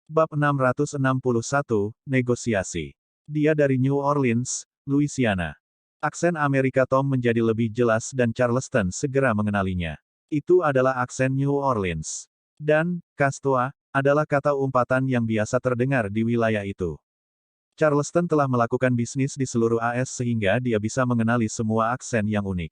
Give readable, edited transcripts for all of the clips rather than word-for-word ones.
Bab 661, Negosiasi. Dia dari New Orleans, Louisiana. Aksen Amerika Tom menjadi lebih jelas dan Charleston segera mengenalinya. Itu adalah aksen New Orleans. Dan, Kastoa, adalah kata umpatan yang biasa terdengar di wilayah itu. Charleston telah melakukan bisnis di seluruh AS sehingga dia bisa mengenali semua aksen yang unik.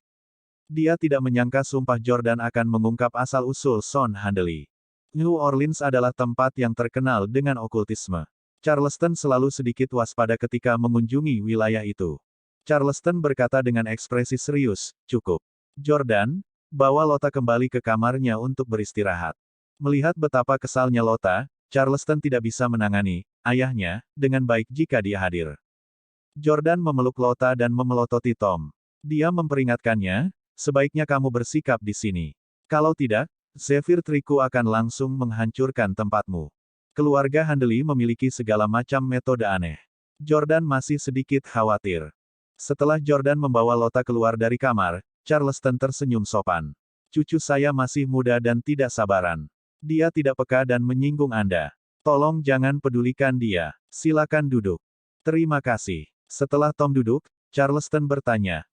Dia tidak menyangka sumpah Jordan akan mengungkap asal-usul Son Handley. New Orleans adalah tempat yang terkenal dengan okultisme. Charleston selalu sedikit waspada ketika mengunjungi wilayah itu. Charleston berkata dengan ekspresi serius, "Cukup. Jordan, bawa Lota kembali ke kamarnya untuk beristirahat." Melihat betapa kesalnya Lota, Charleston tidak bisa menangani ayahnya dengan baik jika dia hadir. Jordan memeluk Lota dan memelototi Tom. Dia memperingatkannya, "Sebaiknya kamu bersikap di sini. Kalau tidak, Zephyr Triku akan langsung menghancurkan tempatmu." Keluarga Handley memiliki segala macam metode aneh. Jordan masih sedikit khawatir. Setelah Jordan membawa Lota keluar dari kamar, Charleston tersenyum sopan. "Cucu saya masih muda dan tidak sabaran. Dia tidak peka dan menyinggung Anda. Tolong jangan pedulikan dia. Silakan duduk." "Terima kasih." Setelah Tom duduk, Charleston bertanya,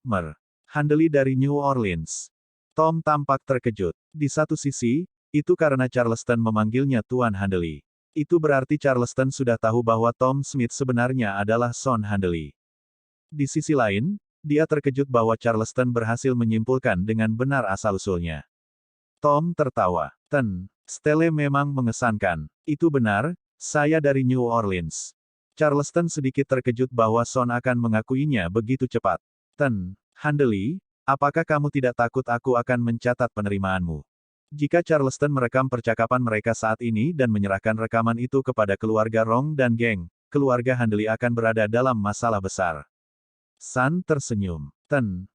Handley dari New Orleans?" Tom tampak terkejut. Di satu sisi, itu karena Charleston memanggilnya Tuan Handley. Itu berarti Charleston sudah tahu bahwa Tom Smith sebenarnya adalah Son Handley. Di sisi lain, dia terkejut bahwa Charleston berhasil menyimpulkan dengan benar asal-usulnya. Tom tertawa. Stele memang mengesankan. Itu benar, saya dari New Orleans." Charleston sedikit terkejut bahwa Son akan mengakuinya begitu cepat. "Handley, apakah kamu tidak takut aku akan mencatat penerimaanmu?" Jika Charleston merekam percakapan mereka saat ini dan menyerahkan rekaman itu kepada keluarga Rong dan geng, keluarga Handley akan berada dalam masalah besar. San tersenyum.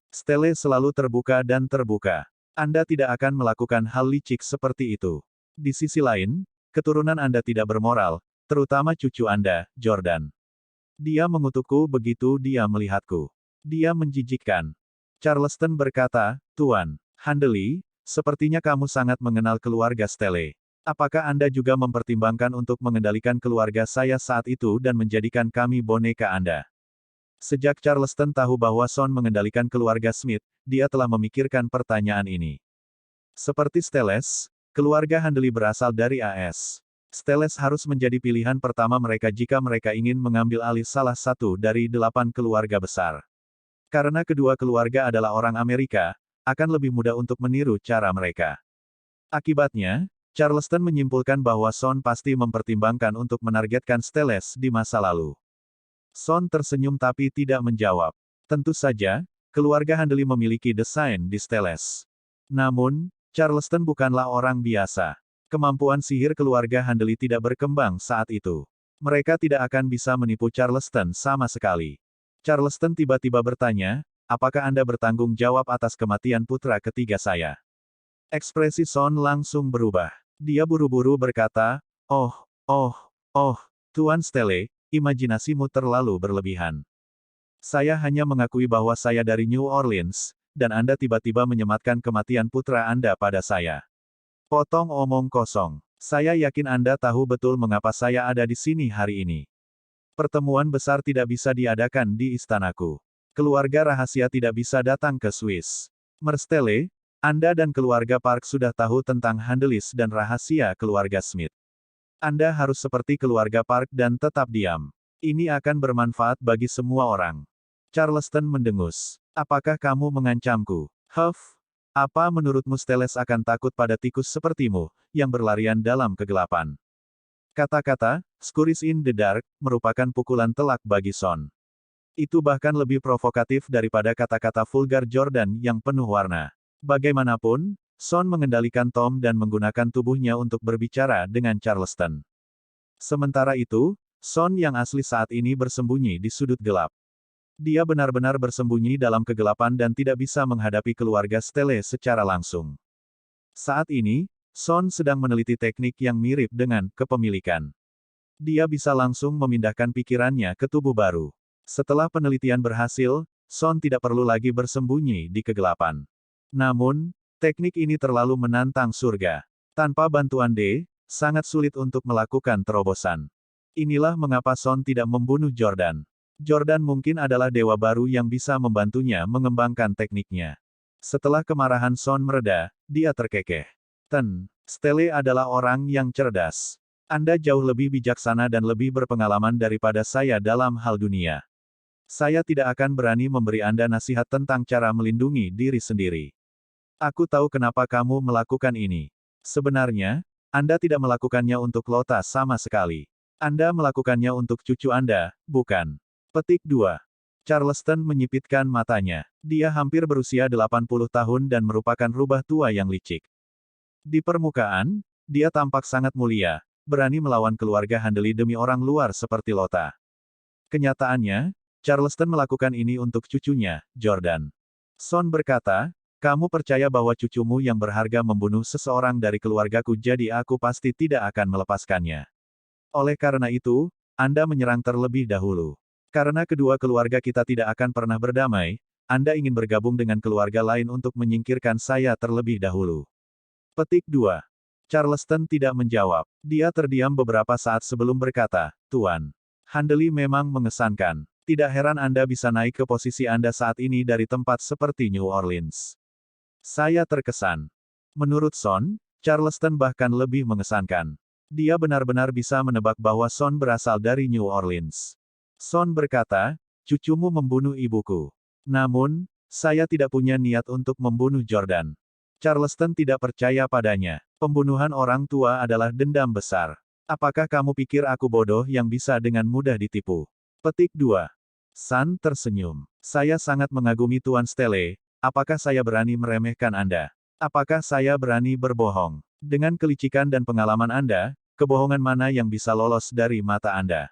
Stele selalu terbuka dan terbuka. Anda tidak akan melakukan hal licik seperti itu. Di sisi lain, keturunan Anda tidak bermoral, terutama cucu Anda, Jordan. Dia mengutukku begitu dia melihatku. Dia menjijikkan. Charleston berkata, "Tuan Handley, sepertinya kamu sangat mengenal keluarga Stele. Apakah Anda juga mempertimbangkan untuk mengendalikan keluarga saya saat itu dan menjadikan kami boneka Anda?" Sejak Charleston tahu bahwa Son mengendalikan keluarga Smith, dia telah memikirkan pertanyaan ini. Seperti Steles, keluarga Handley berasal dari AS. Steles harus menjadi pilihan pertama mereka jika mereka ingin mengambil alih salah satu dari 8 keluarga besar. Karena kedua keluarga adalah orang Amerika, akan lebih mudah untuk meniru cara mereka. Akibatnya, Charleston menyimpulkan bahwa Son pasti mempertimbangkan untuk menargetkan Steles di masa lalu. Son tersenyum tapi tidak menjawab. Tentu saja, keluarga Handley memiliki desain di Steles. Namun, Charleston bukanlah orang biasa. Kemampuan sihir keluarga Handley tidak berkembang saat itu. Mereka tidak akan bisa menipu Charleston sama sekali. Charleston tiba-tiba bertanya, "Apakah Anda bertanggung jawab atas kematian putra ketiga saya?" Ekspresi Son langsung berubah. Dia buru-buru berkata, oh, Tuan Stele, imajinasimu terlalu berlebihan. Saya hanya mengakui bahwa saya dari New Orleans, dan Anda tiba-tiba menyematkan kematian putra Anda pada saya. Potong omong kosong. Saya yakin Anda tahu betul mengapa saya ada di sini hari ini. Pertemuan besar tidak bisa diadakan di istanaku. Keluarga rahasia tidak bisa datang ke Swiss. Stele, Anda dan keluarga Park sudah tahu tentang Handleys dan rahasia keluarga Smith. Anda harus seperti keluarga Park dan tetap diam. Ini akan bermanfaat bagi semua orang. Charleston mendengus. "Apakah kamu mengancamku?" Apa menurutmu Steles akan takut pada tikus sepertimu, yang berlarian dalam kegelapan? Kata-kata, "Scurries in the dark," merupakan pukulan telak bagi Son. Itu bahkan lebih provokatif daripada kata-kata vulgar Jordan yang penuh warna. Bagaimanapun, Son mengendalikan Tom dan menggunakan tubuhnya untuk berbicara dengan Charleston. Sementara itu, Son yang asli saat ini bersembunyi di sudut gelap. Dia benar-benar bersembunyi dalam kegelapan dan tidak bisa menghadapi keluarga Stele secara langsung. Saat ini, Son sedang meneliti teknik yang mirip dengan kepemilikan. Dia bisa langsung memindahkan pikirannya ke tubuh baru. Setelah penelitian berhasil, Son tidak perlu lagi bersembunyi di kegelapan. Namun, teknik ini terlalu menantang surga. Tanpa bantuan D, sangat sulit untuk melakukan terobosan. Inilah mengapa Son tidak membunuh Jordan. Jordan mungkin adalah dewa baru yang bisa membantunya mengembangkan tekniknya. Setelah kemarahan Son mereda, dia terkekeh. Stele adalah orang yang cerdas. Anda jauh lebih bijaksana dan lebih berpengalaman daripada saya dalam hal dunia. Saya tidak akan berani memberi Anda nasihat tentang cara melindungi diri sendiri. Aku tahu kenapa kamu melakukan ini. Sebenarnya, Anda tidak melakukannya untuk Lota sama sekali. Anda melakukannya untuk cucu Anda, bukan? Petik 2. Charleston menyipitkan matanya. Dia hampir berusia 80 tahun dan merupakan rubah tua yang licik. Di permukaan, dia tampak sangat mulia, berani melawan keluarga Handley demi orang luar seperti Lota. Kenyataannya, Charleston melakukan ini untuk cucunya, Jordan. Son berkata, kamu percaya bahwa cucumu yang berharga membunuh seseorang dari keluargaku, jadi aku pasti tidak akan melepaskannya. Oleh karena itu, Anda menyerang terlebih dahulu. Karena kedua keluarga kita tidak akan pernah berdamai, Anda ingin bergabung dengan keluarga lain untuk menyingkirkan saya terlebih dahulu. Petik 2. Charleston tidak menjawab. Dia terdiam beberapa saat sebelum berkata, Tuan. Handley memang mengesankan. Tidak heran Anda bisa naik ke posisi Anda saat ini dari tempat seperti New Orleans. Saya terkesan. Menurut Son, Charleston bahkan lebih mengesankan. Dia benar-benar bisa menebak bahwa Son berasal dari New Orleans. Son berkata, cucumu membunuh ibuku. Namun, saya tidak punya niat untuk membunuh Jordan. Charleston tidak percaya padanya. Pembunuhan orang tua adalah dendam besar. Apakah kamu pikir aku bodoh yang bisa dengan mudah ditipu? Petik 2. San tersenyum. Saya sangat mengagumi Tuan Stele. Apakah saya berani meremehkan Anda? Apakah saya berani berbohong? Dengan kelicikan dan pengalaman Anda, kebohongan mana yang bisa lolos dari mata Anda?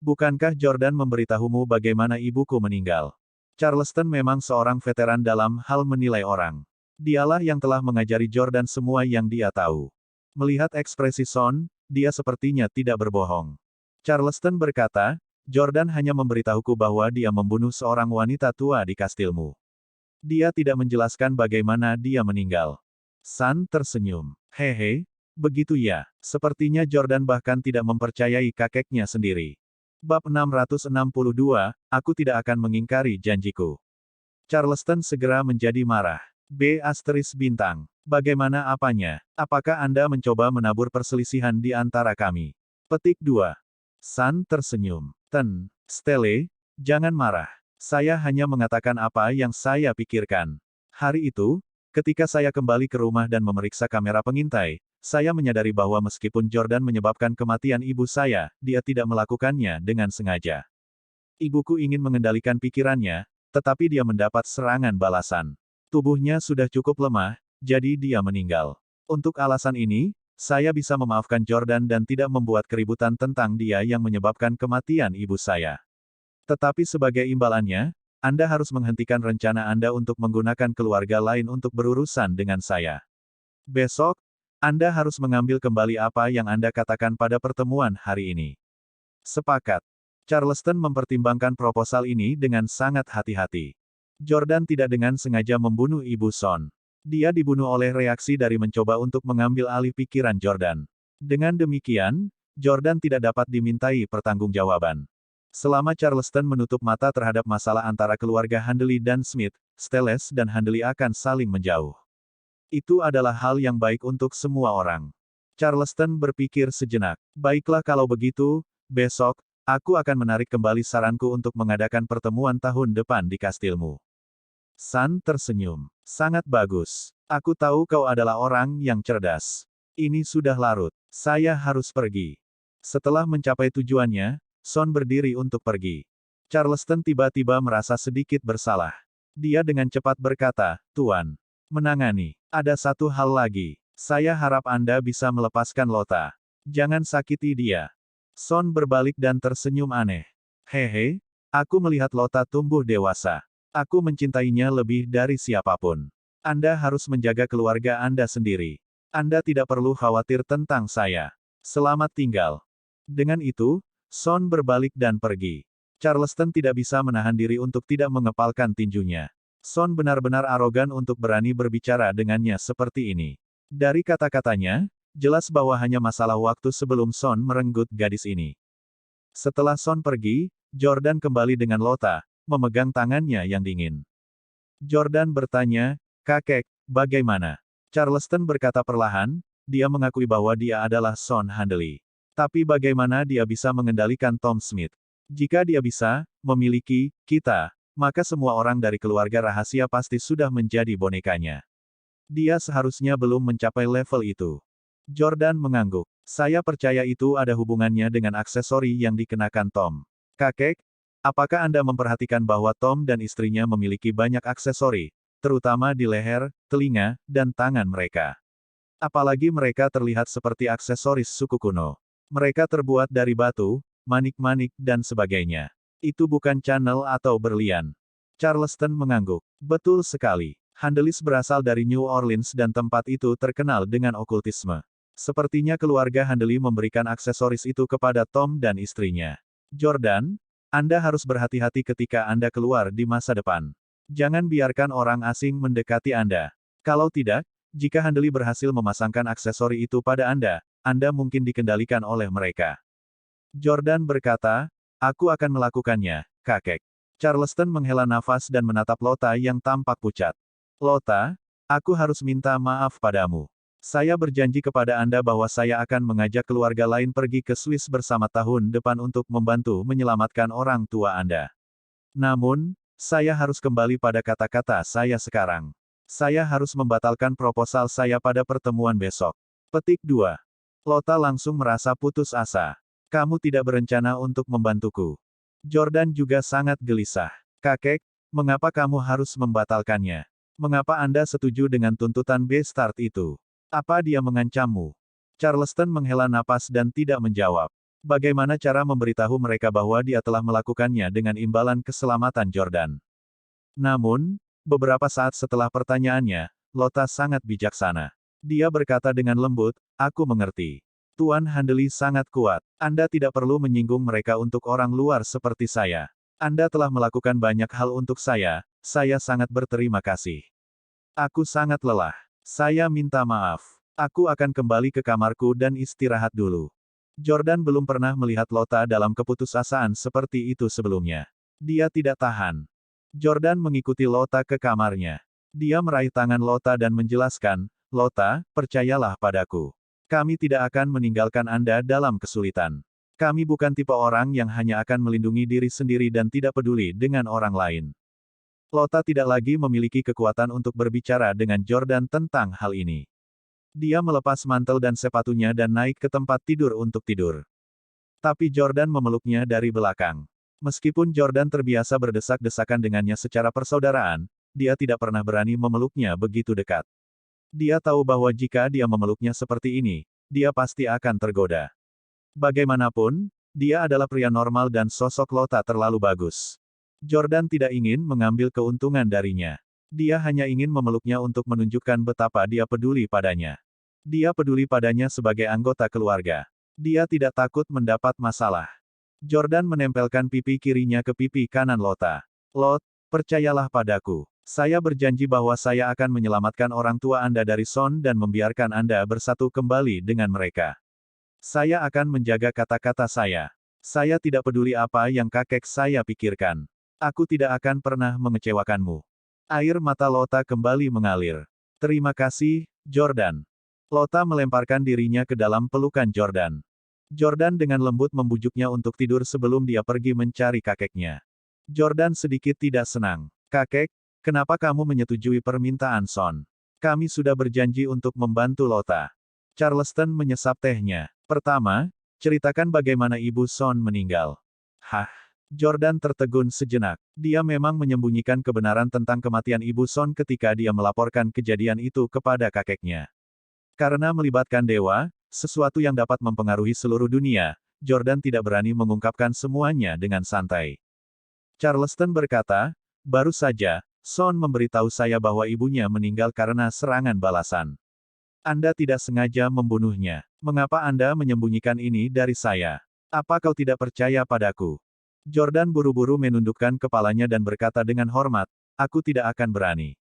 Bukankah Jordan memberitahumu bagaimana ibuku meninggal? Charleston memang seorang veteran dalam hal menilai orang. Dialah yang telah mengajari Jordan semua yang dia tahu. Melihat ekspresi Son, dia sepertinya tidak berbohong. Charleston berkata, Jordan hanya memberitahuku bahwa dia membunuh seorang wanita tua di kastilmu. Dia tidak menjelaskan bagaimana dia meninggal. San tersenyum. Hehe, begitu ya. Sepertinya Jordan bahkan tidak mempercayai kakeknya sendiri. Bab 662, aku tidak akan mengingkari janjiku. Charleston segera menjadi marah. bintang. Bagaimana apanya? Apakah Anda mencoba menabur perselisihan di antara kami? Petik 2. San tersenyum. Stele, jangan marah. Saya hanya mengatakan apa yang saya pikirkan. Hari itu, ketika saya kembali ke rumah dan memeriksa kamera pengintai, saya menyadari bahwa meskipun Jordan menyebabkan kematian ibu saya, dia tidak melakukannya dengan sengaja. Ibuku ingin mengendalikan pikirannya, tetapi dia mendapat serangan balasan. Tubuhnya sudah cukup lemah, jadi dia meninggal. Untuk alasan ini, saya bisa memaafkan Jordan dan tidak membuat keributan tentang dia yang menyebabkan kematian ibu saya. Tetapi sebagai imbalannya, Anda harus menghentikan rencana Anda untuk menggunakan keluarga lain untuk berurusan dengan saya. Besok, Anda harus mengambil kembali apa yang Anda katakan pada pertemuan hari ini. Sepakat. Charleston mempertimbangkan proposal ini dengan sangat hati-hati. Jordan tidak dengan sengaja membunuh ibu Son. Dia dibunuh oleh reaksi dari mencoba untuk mengambil alih pikiran Jordan. Dengan demikian, Jordan tidak dapat dimintai pertanggungjawaban. Selama Charleston menutup mata terhadap masalah antara keluarga Handley dan Smith, Steles dan Handley akan saling menjauh. Itu adalah hal yang baik untuk semua orang. Charleston berpikir sejenak. Baiklah kalau begitu, besok, aku akan menarik kembali saranku untuk mengadakan pertemuan tahun depan di kastilmu. San tersenyum. Sangat bagus. Aku tahu kau adalah orang yang cerdas. Ini sudah larut. Saya harus pergi. Setelah mencapai tujuannya, Son berdiri untuk pergi. Charleston tiba-tiba merasa sedikit bersalah. Dia dengan cepat berkata, Tuan. Menangani. Ada satu hal lagi. Saya harap Anda bisa melepaskan Lota. Jangan sakiti dia. Son berbalik dan tersenyum aneh. Hehe, aku melihat Lota tumbuh dewasa. Aku mencintainya lebih dari siapapun. Anda harus menjaga keluarga Anda sendiri. Anda tidak perlu khawatir tentang saya. Selamat tinggal. Dengan itu, Son berbalik dan pergi. Charleston tidak bisa menahan diri untuk tidak mengepalkan tinjunya. Son benar-benar arogan untuk berani berbicara dengannya seperti ini. Dari kata-katanya, Jelas bahwa hanya masalah waktu sebelum Son merenggut gadis ini. Setelah Son pergi, Jordan kembali dengan Lota, memegang tangannya yang dingin. Jordan bertanya, "Kakek, bagaimana?" Charleston berkata perlahan, dia mengakui bahwa dia adalah Son Handley. Tapi bagaimana dia bisa mengendalikan Tom Smith? Jika dia bisa memiliki kita, maka semua orang dari keluarga rahasia pasti sudah menjadi bonekanya. Dia seharusnya belum mencapai level itu. Jordan mengangguk. Saya percaya itu ada hubungannya dengan aksesori yang dikenakan Tom. Kakek, apakah Anda memperhatikan bahwa Tom dan istrinya memiliki banyak aksesori, terutama di leher, telinga, dan tangan mereka? Apalagi mereka terlihat seperti aksesoris suku kuno. Mereka terbuat dari batu, manik-manik dan sebagainya. Itu bukan channel atau berlian. Charleston mengangguk. Betul sekali. Handleys berasal dari New Orleans dan tempat itu terkenal dengan okultisme. Sepertinya keluarga Handley memberikan aksesoris itu kepada Tom dan istrinya. Jordan, Anda harus berhati-hati ketika Anda keluar di masa depan. Jangan biarkan orang asing mendekati Anda. Kalau tidak, jika Handley berhasil memasangkan aksesori itu pada Anda mungkin dikendalikan oleh mereka. Jordan berkata, "Aku akan melakukannya, kakek." Charleston menghela nafas dan menatap Lota yang tampak pucat. "Lota, aku harus minta maaf padamu. Saya berjanji kepada Anda bahwa saya akan mengajak keluarga lain pergi ke Swiss bersama tahun depan untuk membantu menyelamatkan orang tua Anda. Namun, saya harus kembali pada kata-kata saya sekarang. Saya harus membatalkan proposal saya pada pertemuan besok." Petik 2. Lota langsung merasa putus asa. "Kamu tidak berencana untuk membantuku." Jordan juga sangat gelisah. "Kakek, mengapa kamu harus membatalkannya? Mengapa Anda setuju dengan tuntutan B-Start itu? Apa dia mengancammu?" Charleston menghela napas dan tidak menjawab. Bagaimana cara memberitahu mereka bahwa dia telah melakukannya dengan imbalan keselamatan Jordan? Namun, beberapa saat setelah pertanyaannya, Lota sangat bijaksana. Dia berkata dengan lembut, "Aku mengerti. Tuan Handley sangat kuat. Anda tidak perlu menyinggung mereka untuk orang luar seperti saya. Anda telah melakukan banyak hal untuk saya sangat berterima kasih. Aku sangat lelah. Saya minta maaf. Aku akan kembali ke kamarku dan istirahat dulu." Jordan belum pernah melihat Lota dalam keputusasaan seperti itu sebelumnya. Dia tidak tahan. Jordan mengikuti Lota ke kamarnya. Dia meraih tangan Lota dan menjelaskan, "Lota, percayalah padaku. Kami tidak akan meninggalkan Anda dalam kesulitan. Kami bukan tipe orang yang hanya akan melindungi diri sendiri dan tidak peduli dengan orang lain." Lota tidak lagi memiliki kekuatan untuk berbicara dengan Jordan tentang hal ini. Dia melepas mantel dan sepatunya dan naik ke tempat tidur untuk tidur. Tapi Jordan memeluknya dari belakang. Meskipun Jordan terbiasa berdesak-desakan dengannya secara persaudaraan, dia tidak pernah berani memeluknya begitu dekat. Dia tahu bahwa jika dia memeluknya seperti ini, dia pasti akan tergoda. Bagaimanapun, dia adalah pria normal dan sosok Lota terlalu bagus. Jordan tidak ingin mengambil keuntungan darinya. Dia hanya ingin memeluknya untuk menunjukkan betapa dia peduli padanya. Dia peduli padanya sebagai anggota keluarga. Dia tidak takut mendapat masalah. Jordan menempelkan pipi kirinya ke pipi kanan Lota. "Lot, percayalah padaku. Saya berjanji bahwa saya akan menyelamatkan orang tua Anda dari Son dan membiarkan Anda bersatu kembali dengan mereka. Saya akan menjaga kata-kata saya. Saya tidak peduli apa yang kakek saya pikirkan. Aku tidak akan pernah mengecewakanmu." Air mata Lota kembali mengalir. "Terima kasih, Jordan." Lota melemparkan dirinya ke dalam pelukan Jordan. Jordan dengan lembut membujuknya untuk tidur sebelum dia pergi mencari kakeknya. Jordan sedikit tidak senang. "Kakek, kenapa kamu menyetujui permintaan Son? Kami sudah berjanji untuk membantu Lota." Charleston menyesap tehnya. "Pertama, ceritakan bagaimana ibu Son meninggal." "Hah?" Jordan tertegun sejenak. Dia memang menyembunyikan kebenaran tentang kematian ibu Son ketika dia melaporkan kejadian itu kepada kakeknya. Karena melibatkan dewa, sesuatu yang dapat mempengaruhi seluruh dunia, Jordan tidak berani mengungkapkan semuanya dengan santai. Charleston berkata, "Baru saja, Son memberitahu saya bahwa ibunya meninggal karena serangan balasan. Anda tidak sengaja membunuhnya. Mengapa Anda menyembunyikan ini dari saya? Apa kau tidak percaya padaku?" Jordan buru-buru menundukkan kepalanya dan berkata dengan hormat, "Aku tidak akan berani.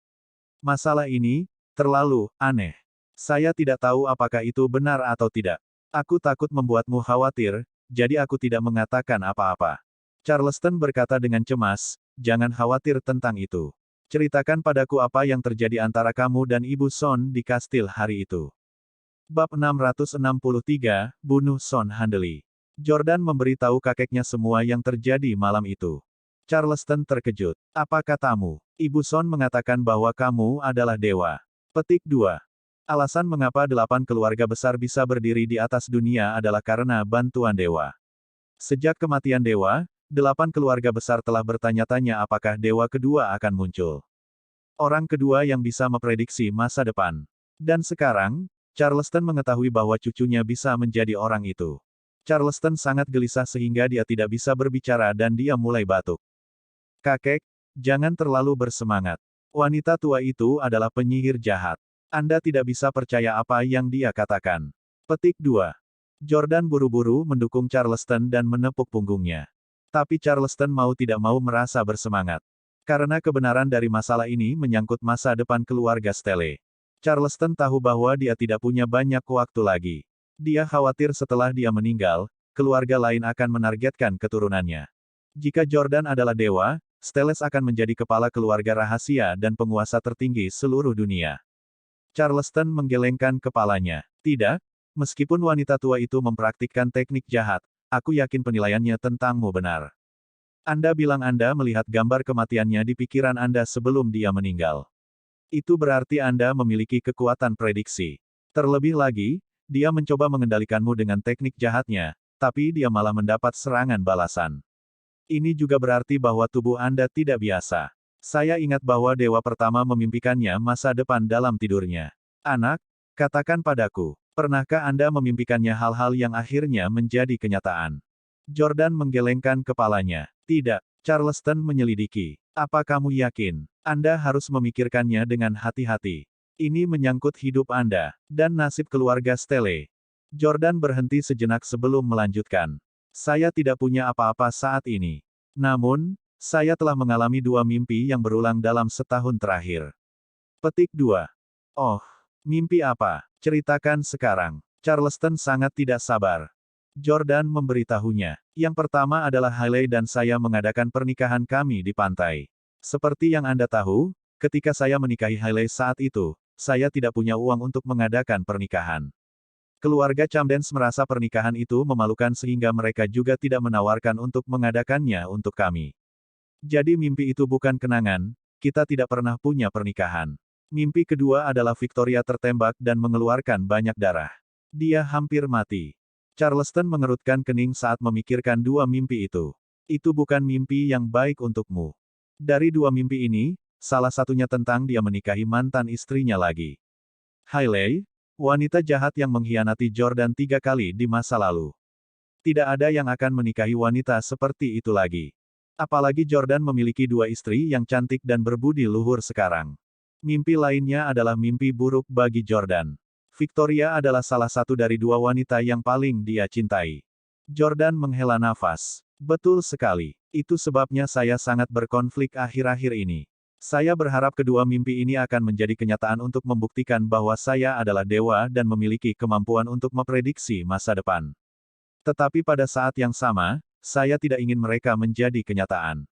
Masalah ini terlalu aneh. Saya tidak tahu apakah itu benar atau tidak. Aku takut membuatmu khawatir, jadi aku tidak mengatakan apa-apa. Charleston berkata dengan cemas, jangan khawatir tentang itu. Ceritakan padaku apa yang terjadi antara kamu dan Ibu Son di kastil hari itu. Bab 663, Bunuh Son Handley. Jordan memberitahu kakeknya semua yang terjadi malam itu. Charleston terkejut. Apa katamu? Ibu Son mengatakan bahwa kamu adalah dewa. Petik 2. Alasan mengapa 8 keluarga besar bisa berdiri di atas dunia adalah karena bantuan dewa. Sejak kematian dewa, 8 keluarga besar telah bertanya-tanya apakah dewa kedua akan muncul. Orang kedua yang bisa memprediksi masa depan. Dan sekarang, Charleston mengetahui bahwa cucunya bisa menjadi orang itu. Charleston sangat gelisah sehingga dia tidak bisa berbicara dan dia mulai batuk. Kakek, jangan terlalu bersemangat. Wanita tua itu adalah penyihir jahat. Anda tidak bisa percaya apa yang dia katakan. Petik 2. Jordan buru-buru mendukung Charleston dan menepuk punggungnya. Tapi Charleston mau tidak mau merasa bersemangat. Karena kebenaran dari masalah ini menyangkut masa depan keluarga Stelle. Charleston tahu bahwa dia tidak punya banyak waktu lagi. Dia khawatir setelah dia meninggal, keluarga lain akan menargetkan keturunannya. Jika Jordan adalah dewa, Stelles akan menjadi kepala keluarga rahasia dan penguasa tertinggi seluruh dunia. Charleston menggelengkan kepalanya. Tidak, meskipun wanita tua itu mempraktikkan teknik jahat, aku yakin penilaiannya tentangmu benar. Anda bilang Anda melihat gambar kematiannya di pikiran Anda sebelum dia meninggal. Itu berarti Anda memiliki kekuatan prediksi. Terlebih lagi, dia mencoba mengendalikanmu dengan teknik jahatnya, tapi dia malah mendapat serangan balasan. Ini juga berarti bahwa tubuh Anda tidak biasa. Saya ingat bahwa dewa pertama memimpikannya masa depan dalam tidurnya. Anak, katakan padaku, pernahkah Anda memimpikannya hal-hal yang akhirnya menjadi kenyataan? Jordan menggelengkan kepalanya. Tidak, Charleston menyelidiki. Apa kamu yakin? Anda harus memikirkannya dengan hati-hati. Ini menyangkut hidup Anda, dan nasib keluarga Stelle. Jordan berhenti sejenak sebelum melanjutkan. Saya tidak punya apa-apa saat ini. Namun, saya telah mengalami 2 mimpi yang berulang dalam setahun terakhir. Petik 2. Oh, mimpi apa? Ceritakan sekarang. Charleston sangat tidak sabar. Jordan memberitahunya. Yang pertama adalah Hailey dan saya mengadakan pernikahan kami di pantai. Seperti yang Anda tahu, ketika saya menikahi Hailey saat itu, saya tidak punya uang untuk mengadakan pernikahan. Keluarga Camdens merasa pernikahan itu memalukan sehingga mereka juga tidak menawarkan untuk mengadakannya untuk kami. Jadi mimpi itu bukan kenangan, kita tidak pernah punya pernikahan. Mimpi kedua adalah Victoria tertembak dan mengeluarkan banyak darah. Dia hampir mati. Charleston mengerutkan kening saat memikirkan 2 mimpi itu. Itu bukan mimpi yang baik untukmu. Dari 2 mimpi ini, salah satunya tentang dia menikahi mantan istrinya lagi. Hailey, wanita jahat yang mengkhianati Jordan 3 kali di masa lalu. Tidak ada yang akan menikahi wanita seperti itu lagi. Apalagi Jordan memiliki 2 istri yang cantik dan berbudi luhur sekarang. Mimpi lainnya adalah mimpi buruk bagi Jordan. Victoria adalah salah satu dari 2 wanita yang paling dia cintai. Jordan menghela nafas. Betul sekali. Itu sebabnya saya sangat berkonflik akhir-akhir ini. Saya berharap kedua mimpi ini akan menjadi kenyataan untuk membuktikan bahwa saya adalah dewa dan memiliki kemampuan untuk memprediksi masa depan. Tetapi pada saat yang sama, saya tidak ingin mereka menjadi kenyataan.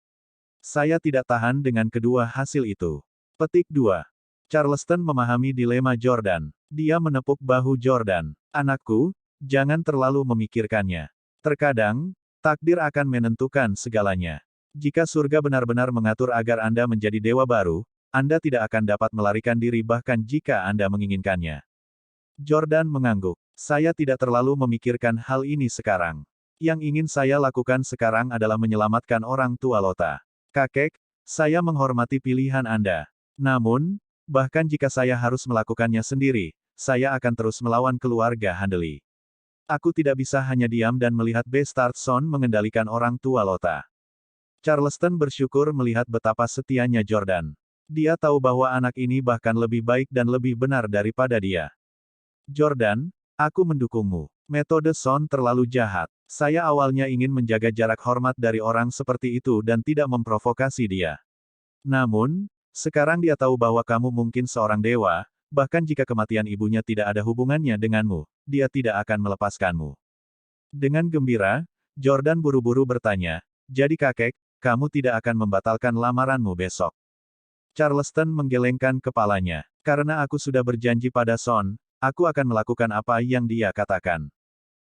Saya tidak tahan dengan kedua hasil itu. Petik 2. Charleston memahami dilema Jordan. Dia menepuk bahu Jordan. Anakku, jangan terlalu memikirkannya. Terkadang, takdir akan menentukan segalanya. Jika surga benar-benar mengatur agar Anda menjadi dewa baru, Anda tidak akan dapat melarikan diri bahkan jika Anda menginginkannya. Jordan mengangguk. Saya tidak terlalu memikirkan hal ini sekarang. Yang ingin saya lakukan sekarang adalah menyelamatkan orang tua Lota. Kakek, saya menghormati pilihan Anda. Namun, bahkan jika saya harus melakukannya sendiri, saya akan terus melawan keluarga Handley. Aku tidak bisa hanya diam dan melihat Bastard Son mengendalikan orang tua Lota. Charleston bersyukur melihat betapa setianya Jordan. Dia tahu bahwa anak ini bahkan lebih baik dan lebih benar daripada dia. Jordan, aku mendukungmu. Metode Son terlalu jahat. Saya awalnya ingin menjaga jarak hormat dari orang seperti itu dan tidak memprovokasi dia. Namun, sekarang dia tahu bahwa kamu mungkin seorang dewa, Bahkan jika kematian ibunya tidak ada hubungannya denganmu, dia tidak akan melepaskanmu. Dengan gembira, Jordan buru-buru bertanya, jadi kakek, kamu tidak akan membatalkan lamaranmu besok. Charleston menggelengkan kepalanya. Karena aku sudah berjanji pada Son, aku akan melakukan apa yang dia katakan.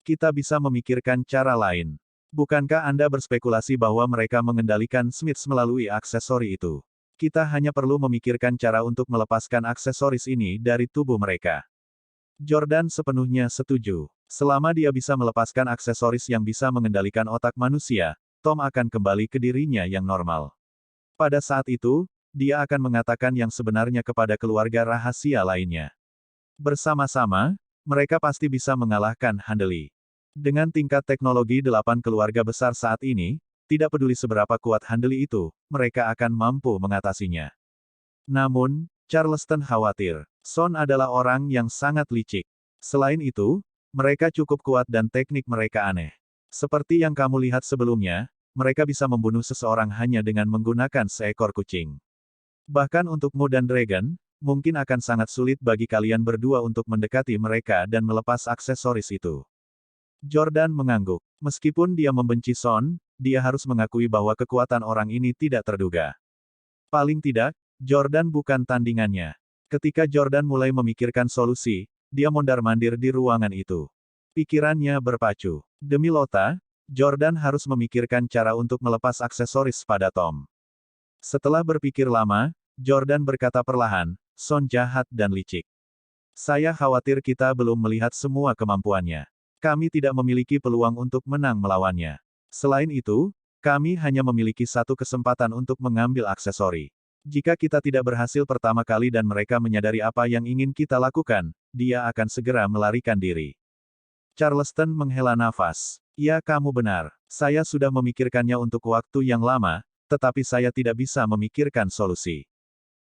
Kita bisa memikirkan cara lain. Bukankah Anda berspekulasi bahwa mereka mengendalikan Smiths melalui aksesori itu? Kita hanya perlu memikirkan cara untuk melepaskan aksesoris ini dari tubuh mereka. Jordan sepenuhnya setuju. Selama dia bisa melepaskan aksesoris yang bisa mengendalikan otak manusia, Tom akan kembali ke dirinya yang normal. Pada saat itu, dia akan mengatakan yang sebenarnya kepada keluarga rahasia lainnya. Bersama-sama, mereka pasti bisa mengalahkan Handley. Dengan tingkat teknologi 8 keluarga besar saat ini, tidak peduli seberapa kuat Handley itu, mereka akan mampu mengatasinya. Namun, Charleston khawatir. Son adalah orang yang sangat licik. Selain itu, mereka cukup kuat dan teknik mereka aneh. Seperti yang kamu lihat sebelumnya, mereka bisa membunuh seseorang hanya dengan menggunakan seekor kucing. Bahkan untukmu dan Dragon, mungkin akan sangat sulit bagi kalian berdua untuk mendekati mereka dan melepas aksesoris itu. Jordan mengangguk. Meskipun dia membenci Son, dia harus mengakui bahwa kekuatan orang ini tidak terduga. Paling tidak, Jordan bukan tandingannya. Ketika Jordan mulai memikirkan solusi, dia mondar-mandir di ruangan itu. Pikirannya berpacu. Demi Lota, Jordan harus memikirkan cara untuk melepas aksesoris pada Tom. Setelah berpikir lama, Jordan berkata perlahan, Son jahat dan licik. Saya khawatir kita belum melihat semua kemampuannya. Kami tidak memiliki peluang untuk menang melawannya. Selain itu, kami hanya memiliki satu kesempatan untuk mengambil aksesori. Jika kita tidak berhasil pertama kali dan mereka menyadari apa yang ingin kita lakukan, dia akan segera melarikan diri. Charleston menghela nafas. Ya, kamu benar. Saya sudah memikirkannya untuk waktu yang lama, tetapi saya tidak bisa memikirkan solusi.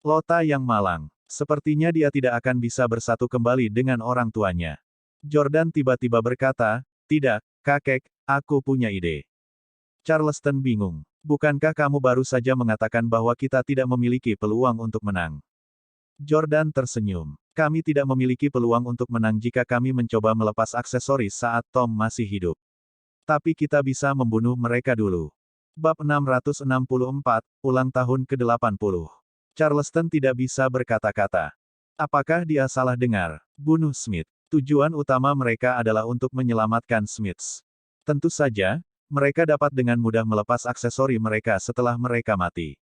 Lota yang malang. Sepertinya dia tidak akan bisa bersatu kembali dengan orang tuanya. Jordan tiba-tiba berkata, tidak, kakek, aku punya ide. Charleston bingung. Bukankah kamu baru saja mengatakan bahwa kita tidak memiliki peluang untuk menang? Jordan tersenyum. Kami tidak memiliki peluang untuk menang jika kami mencoba melepas aksesoris saat Tom masih hidup. Tapi kita bisa membunuh mereka dulu. Bab 664, ulang tahun ke-80. Charleston tidak bisa berkata-kata. Apakah dia salah dengar? Bunuh Smith. Tujuan utama mereka adalah untuk menyelamatkan Smiths. Tentu saja, mereka dapat dengan mudah melepas aksesori mereka setelah mereka mati.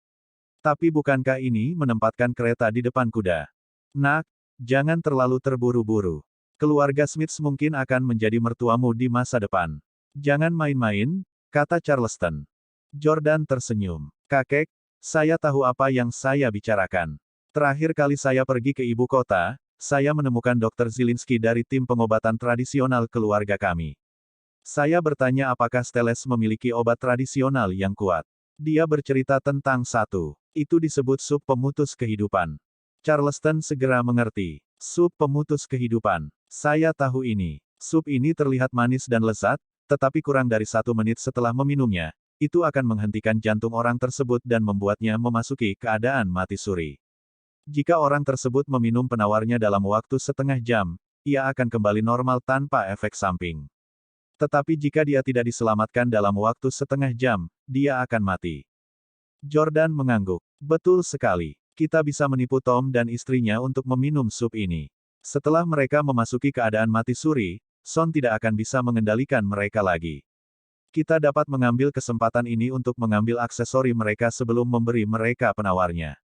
Tapi bukankah ini menempatkan kereta di depan kuda? Nak, jangan terlalu terburu-buru. Keluarga Smiths mungkin akan menjadi mertuamu di masa depan. Jangan main-main, kata Charleston. Jordan tersenyum. Kakek, saya tahu apa yang saya bicarakan. Terakhir kali saya pergi ke ibu kota, saya menemukan Dr. Zielinski dari tim pengobatan tradisional keluarga kami. Saya bertanya apakah Steles memiliki obat tradisional yang kuat. Dia bercerita tentang satu. Itu disebut sup pemutus kehidupan. Charleston segera mengerti. Sup pemutus kehidupan. Saya tahu ini. Sup ini terlihat manis dan lezat, tetapi kurang dari 1 menit setelah meminumnya, itu akan menghentikan jantung orang tersebut dan membuatnya memasuki keadaan mati suri. Jika orang tersebut meminum penawarnya dalam waktu setengah jam, ia akan kembali normal tanpa efek samping. Tetapi jika dia tidak diselamatkan dalam waktu setengah jam, dia akan mati. Jordan mengangguk. Betul sekali. Kita bisa menipu Tom dan istrinya untuk meminum sup ini. Setelah mereka memasuki keadaan mati suri, Son tidak akan bisa mengendalikan mereka lagi. Kita dapat mengambil kesempatan ini untuk mengambil aksesori mereka sebelum memberi mereka penawarnya.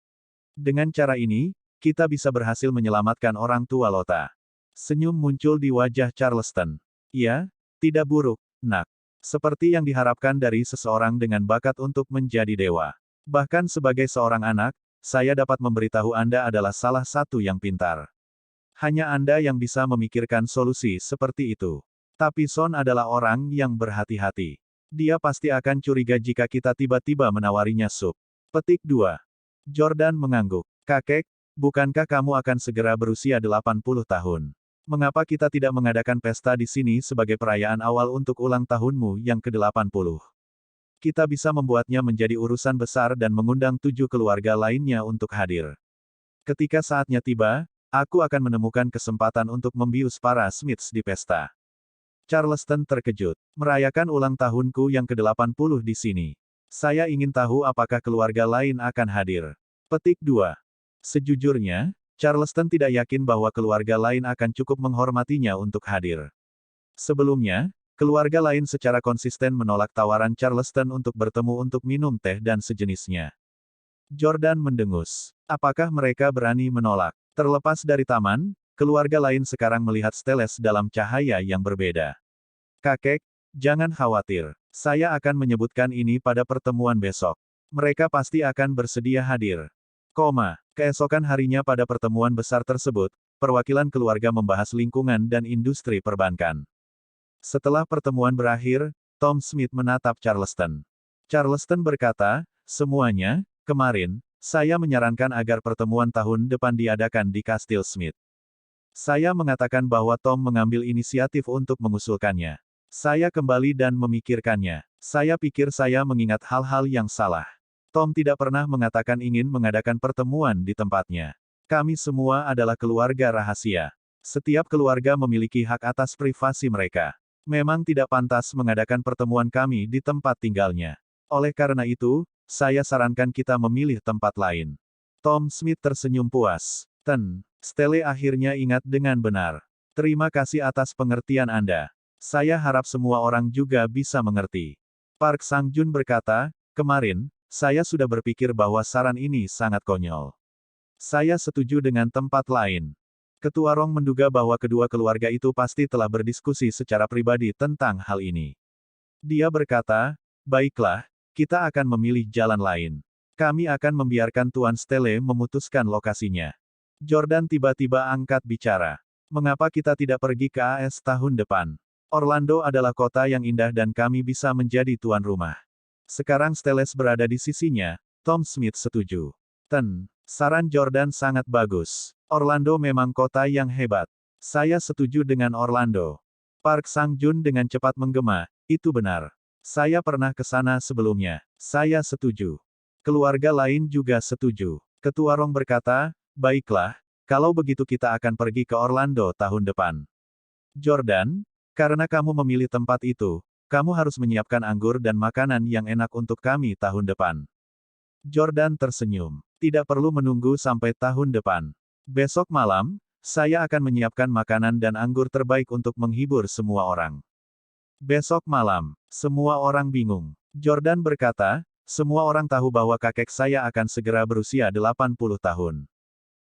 Dengan cara ini, kita bisa berhasil menyelamatkan orang tua Lota. Senyum muncul di wajah Charleston. Ya, tidak buruk, nak. Seperti yang diharapkan dari seseorang dengan bakat untuk menjadi dewa. Bahkan sebagai seorang anak, saya dapat memberitahu Anda adalah salah satu yang pintar. Hanya Anda yang bisa memikirkan solusi seperti itu. Tapi Son adalah orang yang berhati-hati. Dia pasti akan curiga jika kita tiba-tiba menawarinya sup. Petik 2. Jordan mengangguk. Kakek, bukankah kamu akan segera berusia 80 tahun? Mengapa kita tidak mengadakan pesta di sini sebagai perayaan awal untuk ulang tahunmu yang ke-80? Kita bisa membuatnya menjadi urusan besar dan mengundang 7 keluarga lainnya untuk hadir. Ketika saatnya tiba, Aku akan menemukan kesempatan untuk membius para Smiths di pesta. Charleston terkejut. Merayakan ulang tahunku yang ke-80 di sini. Saya ingin tahu apakah keluarga lain akan hadir. Petik 2. Sejujurnya, Charleston tidak yakin bahwa keluarga lain akan cukup menghormatinya untuk hadir. Sebelumnya, keluarga lain secara konsisten menolak tawaran Charleston untuk bertemu untuk minum teh dan sejenisnya. Jordan mendengus. Apakah mereka berani menolak? Terlepas dari taman, keluarga lain sekarang melihat Steles dalam cahaya yang berbeda. Kakek, jangan khawatir. Saya akan menyebutkan ini pada pertemuan besok. Mereka pasti akan bersedia hadir. Keesokan harinya pada pertemuan besar tersebut, perwakilan keluarga membahas lingkungan dan industri perbankan. Setelah pertemuan berakhir, Tom Smith menatap Charleston. Charleston berkata, semuanya, kemarin, saya menyarankan agar pertemuan tahun depan diadakan di Kastil Smith. Saya mengatakan bahwa Tom mengambil inisiatif untuk mengusulkannya. Saya kembali dan memikirkannya. Saya pikir saya mengingat hal-hal yang salah. Tom tidak pernah mengatakan ingin mengadakan pertemuan di tempatnya. Kami semua adalah keluarga rahasia. Setiap keluarga memiliki hak atas privasi mereka. Memang tidak pantas mengadakan pertemuan kami di tempat tinggalnya. Oleh karena itu, saya sarankan kita memilih tempat lain. Tom Smith tersenyum puas. Stele akhirnya ingat dengan benar. Terima kasih atas pengertian Anda. Saya harap semua orang juga bisa mengerti. Park Sang-jun berkata, kemarin, saya sudah berpikir bahwa saran ini sangat konyol. Saya setuju dengan tempat lain. Ketua Rong menduga bahwa kedua keluarga itu pasti telah berdiskusi secara pribadi tentang hal ini. Dia berkata, baiklah, kita akan memilih jalan lain. Kami akan membiarkan Tuan Stele memutuskan lokasinya. Jordan tiba-tiba angkat bicara. Mengapa kita tidak pergi ke AS tahun depan? Orlando adalah kota yang indah dan kami bisa menjadi tuan rumah. Sekarang Steles berada di sisinya, Tom Smith setuju. Saran Jordan sangat bagus. Orlando memang kota yang hebat. Saya setuju dengan Orlando. Park Sang-jun dengan cepat menggema, itu benar. Saya pernah ke sana sebelumnya. Saya setuju. Keluarga lain juga setuju. Ketua Rong berkata, baiklah, kalau begitu kita akan pergi ke Orlando tahun depan. Jordan, karena kamu memilih tempat itu, kamu harus menyiapkan anggur dan makanan yang enak untuk kami tahun depan. Jordan tersenyum. Tidak perlu menunggu sampai tahun depan. Besok malam, saya akan menyiapkan makanan dan anggur terbaik untuk menghibur semua orang. Besok malam, semua orang bingung. Jordan berkata, semua orang tahu bahwa kakek saya akan segera berusia 80 tahun.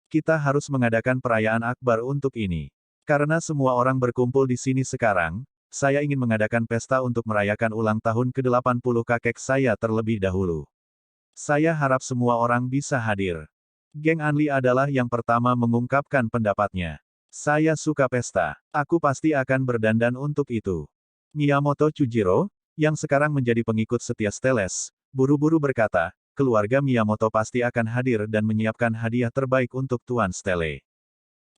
Kita harus mengadakan perayaan akbar untuk ini. Karena semua orang berkumpul di sini sekarang, saya ingin mengadakan pesta untuk merayakan ulang tahun ke-80 kakek saya terlebih dahulu. Saya harap semua orang bisa hadir. Geng Anli adalah yang pertama mengungkapkan pendapatnya. Saya suka pesta. Aku pasti akan berdandan untuk itu. Miyamoto Chujiro, yang sekarang menjadi pengikut setia Steles, buru-buru berkata, keluarga Miyamoto pasti akan hadir dan menyiapkan hadiah terbaik untuk Tuan Stele.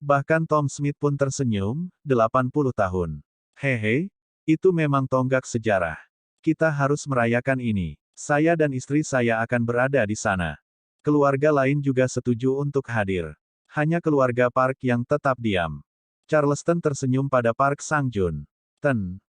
Bahkan Tom Smith pun tersenyum, 80 tahun. Hehe, itu memang tonggak sejarah. Kita harus merayakan ini. Saya dan istri saya akan berada di sana. Keluarga lain juga setuju untuk hadir. Hanya keluarga Park yang tetap diam. Charleston tersenyum pada Park Sang-jun.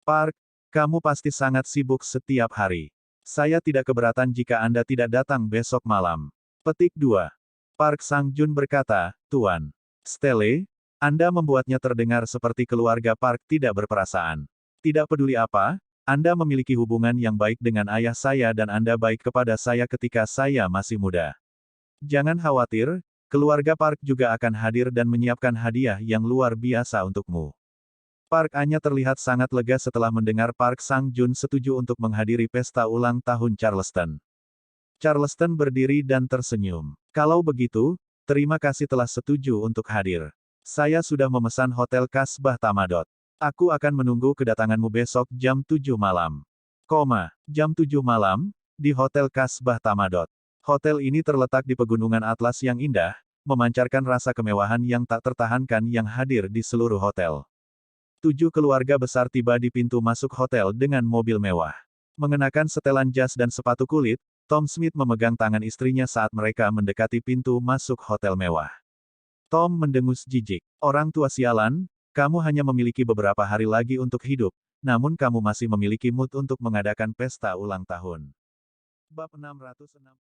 Park, kamu pasti sangat sibuk setiap hari. Saya tidak keberatan jika Anda tidak datang besok malam. Petik 2. Park Sang-jun berkata, Tuan Stele, Anda membuatnya terdengar seperti keluarga Park tidak berperasaan. Tidak peduli apa, Anda memiliki hubungan yang baik dengan ayah saya dan Anda baik kepada saya ketika saya masih muda. Jangan khawatir, keluarga Park juga akan hadir dan menyiapkan hadiah yang luar biasa untukmu. Park hanya terlihat sangat lega setelah mendengar Park Sang-jun setuju untuk menghadiri pesta ulang tahun Charleston. Charleston berdiri dan tersenyum. Kalau begitu, terima kasih telah setuju untuk hadir. Saya sudah memesan Hotel Kasbah Tamadot. Aku akan menunggu kedatanganmu besok jam 7 malam. Jam 7 malam, di Hotel Kasbah Tamadot. Hotel ini terletak di pegunungan Atlas yang indah, memancarkan rasa kemewahan yang tak tertahankan yang hadir di seluruh hotel. 7 keluarga besar tiba di pintu masuk hotel dengan mobil mewah. Mengenakan setelan jas dan sepatu kulit, Tom Smith memegang tangan istrinya saat mereka mendekati pintu masuk hotel mewah. Tom mendengus jijik. Orang tua sialan, kamu hanya memiliki beberapa hari lagi untuk hidup, namun kamu masih memiliki mood untuk mengadakan pesta ulang tahun. Bab 606